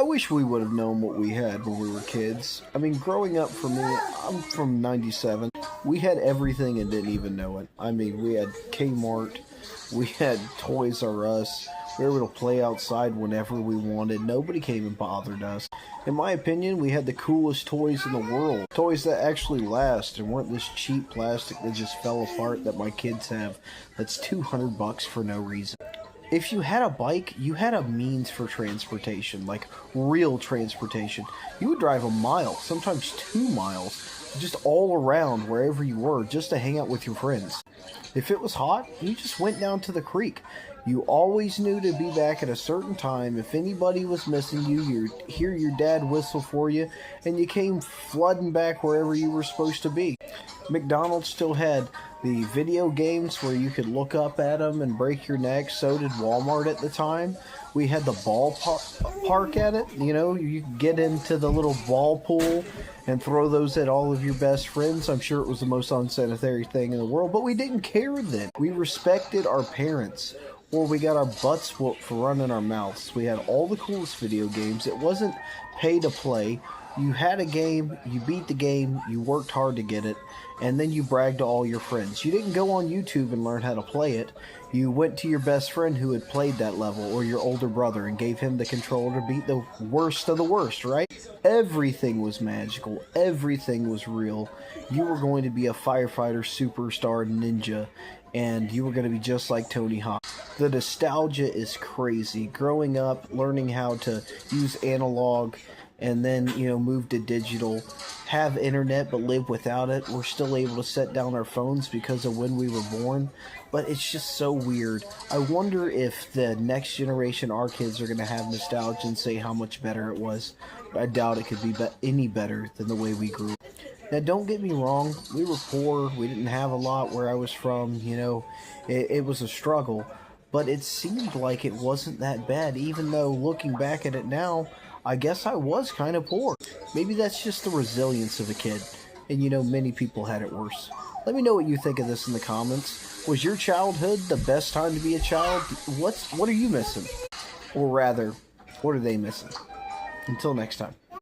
I wish we would have known what we had when we were kids. I mean, growing up for me, I'm from 97. We had everything and didn't even know it. I mean, we had Kmart, we had Toys R Us, we were able to play outside whenever we wanted. Nobody came and bothered us. In my opinion, we had the coolest toys in the world. Toys that actually last and weren't this cheap plastic that just fell apart that my kids have that's $200 for no reason. If you had a bike, you had a means for transportation, like real transportation. You would drive a mile, sometimes 2 miles, just all around wherever you were, just to hang out with your friends. If it was hot, you just went down to the creek. You always knew to be back at a certain time. If anybody was missing you, you'd hear your dad whistle for you, and you came flooding back wherever you were supposed to be. McDonald's still had the video games where you could look up at them and break your neck. So did Walmart at the time. We had the park at it. You know, you could get into the little ball pool and throw those at all of your best friends. I'm sure it was the most unsanitary thing in the world, but we didn't care then. We respected our parents, or we got our butts whooped for running our mouths. We had all the coolest video games. It wasn't pay to play. You had a game, you beat the game, you worked hard to get it, and then you bragged to all your friends. You didn't go on YouTube and learn how to play it. You went to your best friend who had played that level, or your older brother, and gave him the controller to beat the worst of the worst, right? Everything was magical. Everything was real. You were going to be a firefighter superstar ninja, and you were going to be just like Tony Hawk. The nostalgia is crazy. Growing up, learning how to use analog, and then, move to digital, have internet but live without it. We're still able to set down our phones because of when we were born, but it's just so weird. I wonder if the next generation, our kids, are going to have nostalgia and say how much better it was. I doubt it could be any better than the way we grew. Now, don't get me wrong, we were poor, we didn't have a lot where I was from, it was a struggle, but it seemed like it wasn't that bad, even though looking back at it now, I guess I was kind of poor. Maybe that's just the resilience of a kid. And many people had it worse. Let me know what you think of this in the comments. Was your childhood the best time to be a child? What are you missing? Or rather, what are they missing? Until next time.